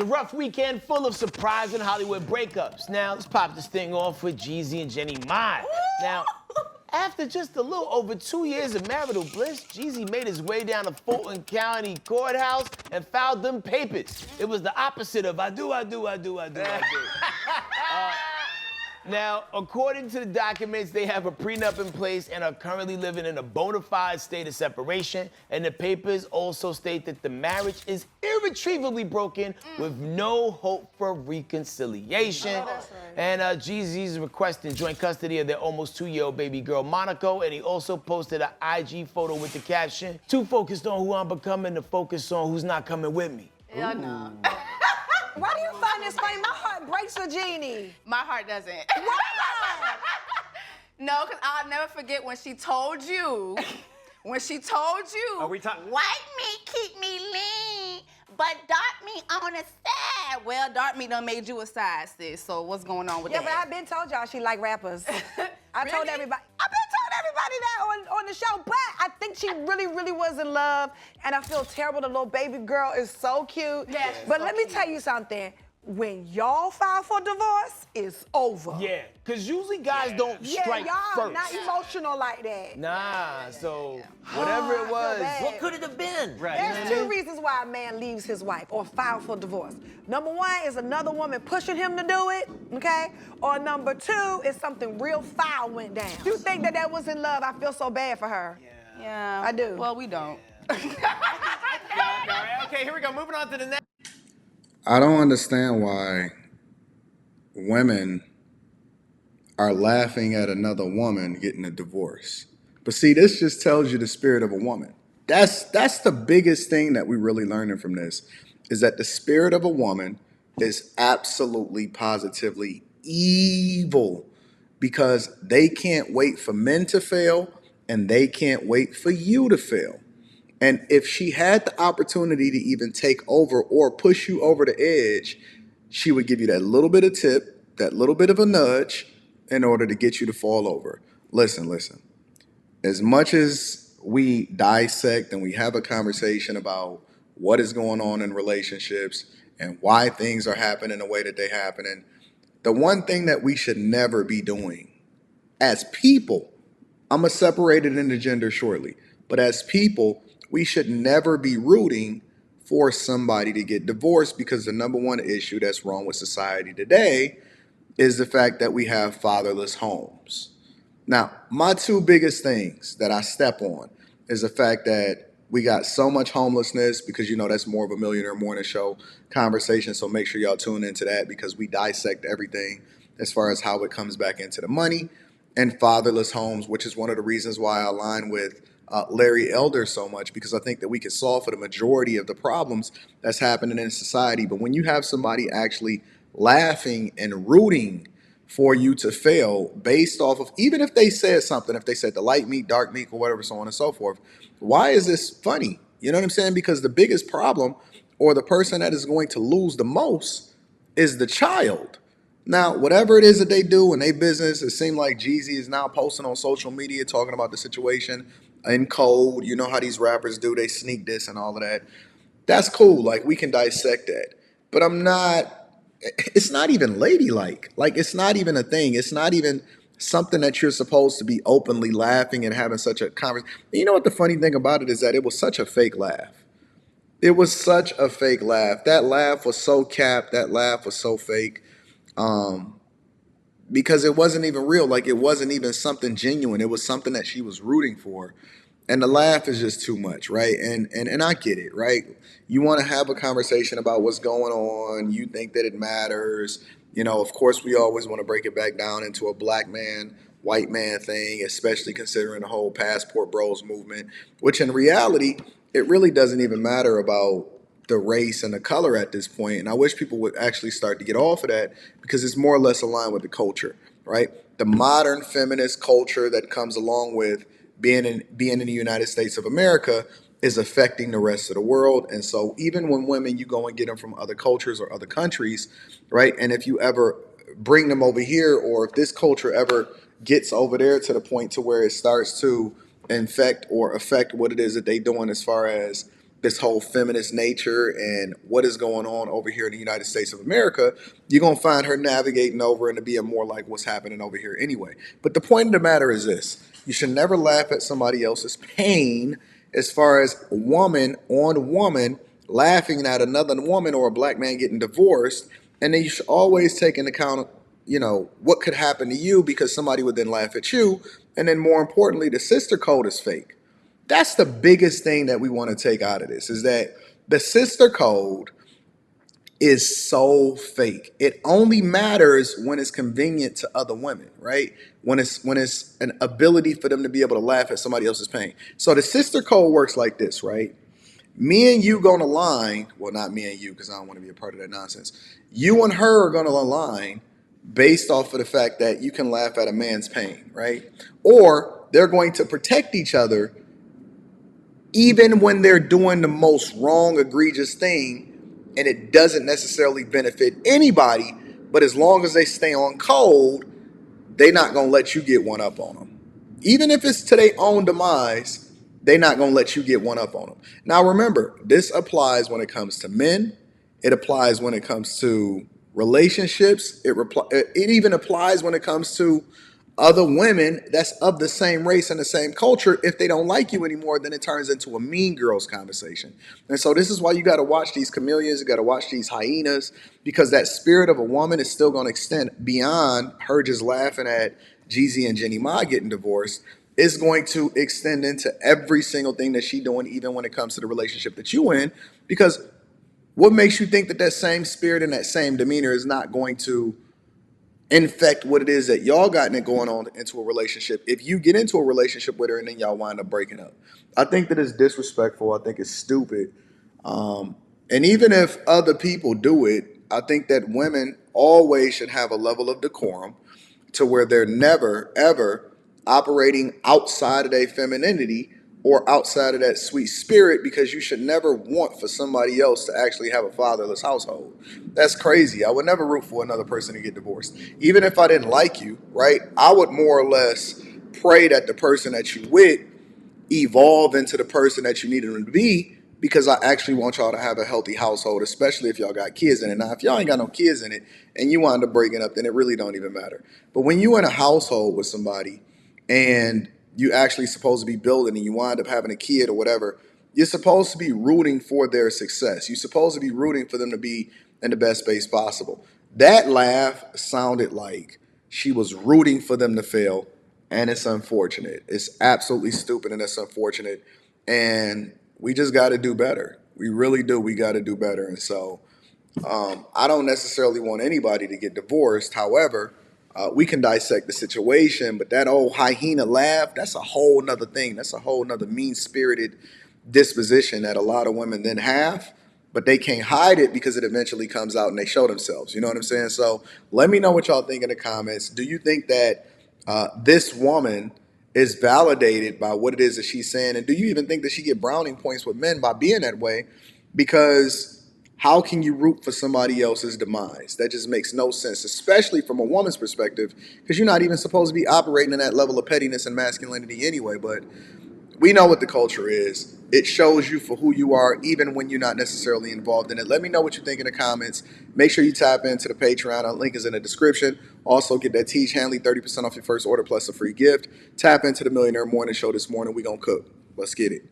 It's a rough weekend full of surprising Hollywood breakups. Now, let's pop this thing off with Jeezy and Jeannie Mai. Now, after just a little over 2 years of marital bliss, Jeezy made his way down to Fulton County Courthouse and filed them papers. It was the opposite of I do. Now, according to the documents, they have a prenup in place and are currently living in a bona fide state of separation. And the papers also state that the marriage is irretrievably broken with no hope for reconciliation. And Jeezy's requesting joint custody of their almost 2-year-old baby girl, Monaco. And he also posted an IG photo with the caption, "Too focused on who I'm becoming to focus on who's not coming with me." Yeah, no. Why do you find this funny? My heart breaks for Jeannie. My heart doesn't. Why? No, because I'll never forget when she told you, Are we talking? white meat keep me lean, but dark meat on the side. Well, dark meat done made you a side, sis, so what's going on with Yeah, that? but I've been told y'all she like rappers. I told Really? everybody. I've been told everybody that on the show, but I think she really was in love, and I feel terrible. The little baby girl is so cute. Yeah, but so let me cute. tell you something. When y'all file for divorce, it's over. Yeah, because usually guys don't strike y'all first. not emotional like that. Nah, so whatever it was. bad. What could it have been? Right. There's two reasons why a man leaves his wife or files for divorce. Number one is another woman pushing him to do it, okay? Or number two is something real foul went down. You think that was in love? I feel so bad for her. Yeah. I do. Well, we don't. Okay, here we go. Moving on to the next. I don't understand why women are laughing at another woman getting a divorce. But see, this just tells you the spirit of a woman. That's the biggest thing that we're really learning from this, is that the spirit of a woman is absolutely, positively evil, because they can't wait for men to fail and they can't wait for you to fail. And if she had the opportunity to even take over or push you over the edge, she would give you that little bit of tip, that little bit of a nudge in order to get you to fall over. Listen. As much as we dissect and we have a conversation about what is going on in relationships and why things are happening the way that they're happening, the one thing that we should never be doing as people, I'm going to separate it into gender shortly, but as people, we should never be rooting for somebody to get divorced, because the number one issue that's wrong with society today is the fact that we have fatherless homes. Now, my two biggest things that I step on is the fact that we got so much homelessness, because, you know, that's more of a Millionaire Morning Show conversation. So make sure y'all tune into that, because we dissect everything as far as how it comes back into the money, and fatherless homes, which is one of the reasons why I align with Larry Elder so much, because I think that we can solve for the majority of the problems that's happening in society. But when you have somebody actually laughing and rooting for you to fail based off of, even if they said something, if they said the light meat, dark meat, or whatever, so on and so forth, why is this funny? You know what I'm saying? Because the biggest problem, or the person that is going to lose the most, is the child. Now, whatever it is that they do in their business, it seems like Jeezy is now posting on social media talking about the situation in code. You know how these rappers do, they sneak this and all of that. That's cool. Like, we can dissect that. But it's not even ladylike. Like, it's not even a thing. It's not even something that you're supposed to be openly laughing and having such a conversation. You know what the funny thing about it is, that it was such a fake laugh. It was such a fake laugh. That laugh was so capped. That laugh was so fake. Because it wasn't even real. Like, it wasn't even something genuine. It was something that she was rooting for. And the laugh is just too much, right? And I get it, right? You want to have a conversation about what's going on. You think that it matters. You know, of course, we always want to break it back down into a black man, white man thing, especially considering the whole passport bros movement, which in reality, it really doesn't even matter about the race and the color at this point. And I wish people would actually start to get off of that, because it's more or less aligned with the culture, right? The modern feminist culture that comes along with being in the United States of America is affecting the rest of the world. And so even when women, you go and get them from other cultures or other countries, right? And if you ever bring them over here, or if this culture ever gets over there to the point to where it starts to infect or affect what it is that they're doing as far as this whole feminist nature and what is going on over here in the United States of America, you're going to find her navigating over and to being more like what's happening over here anyway. But the point of the matter is this. You should never laugh at somebody else's pain as far as woman on woman laughing at another woman or a black man getting divorced. And then you should always take into account, what could happen to you because somebody would then laugh at you. And then more importantly, the sister code is fake. That's the biggest thing that we want to take out of this, is that the sister code is so fake. It only matters when it's convenient to other women, right? When it's an ability for them to be able to laugh at somebody else's pain. So the sister code works like this, right? Me and you gonna align. Well, not me and you, because I don't want to be a part of that nonsense. You and her are gonna align based off of the fact that you can laugh at a man's pain, right? Or they're going to protect each other even when they're doing the most wrong, egregious thing, and it doesn't necessarily benefit anybody, but as long as they stay on code, they're not going to let you get one up on them. Even if it's to their own demise, they're not going to let you get one up on them. Now remember, this applies when it comes to men. It applies when it comes to relationships. It even applies when it comes to other women that's of the same race and the same culture. If they don't like you anymore, then it turns into a mean girls conversation. And so this is why you got to watch these chameleons. You got to watch these hyenas, because that spirit of a woman is still going to extend beyond her just laughing at Jeezy and Jeannie Mai getting divorced. It's going to extend into every single thing that she's doing, even when it comes to the relationship that you in. Because what makes you think that that same spirit and that same demeanor is not going to infect what it is that y'all got going on into a relationship if you get into a relationship with her and then y'all wind up breaking up? I think that it's disrespectful. I think it's stupid. And even if other people do it, I think that women always should have a level of decorum to where they're never, ever operating outside of their femininity or outside of that sweet spirit, because you should never want for somebody else to actually have a fatherless household. That's crazy. I would never root for another person to get divorced. Even if I didn't like you, right? I would more or less pray that the person that you with evolve into the person that you needed them to be, because I actually want y'all to have a healthy household, especially if y'all got kids in it. Now, if y'all ain't got no kids in it and you wind up breaking up, then it really don't even matter. But when you in a household with somebody and you actually supposed to be building and you wind up having a kid or whatever, you're supposed to be rooting for their success. You're supposed to be rooting for them to be in the best space possible. That laugh sounded like she was rooting for them to fail, and it's unfortunate. It's absolutely stupid, and it's unfortunate. And we just got to do better. We really do. We got to do better. And so I don't necessarily want anybody to get divorced. However, we can dissect the situation, but that old hyena laugh, that's a whole nother thing. That's a whole nother mean-spirited disposition that a lot of women then have, but they can't hide it because it eventually comes out and they show themselves. You know what I'm saying? So let me know what y'all think in the comments. Do you think that this woman is validated by what it is that she's saying? And do you even think that she get browning points with men by being that way? Because how can you root for somebody else's demise? That just makes no sense, especially from a woman's perspective, because you're not even supposed to be operating in that level of pettiness and masculinity anyway. But we know what the culture is. It shows you for who you are, even when you're not necessarily involved in it. Let me know what you think in the comments. Make sure you tap into the Patreon. Our link is in the description. Also, get that Teach Hanley 30% off your first order plus a free gift. Tap into the Millionaire Morning Show this morning. We gonna cook. Let's get it.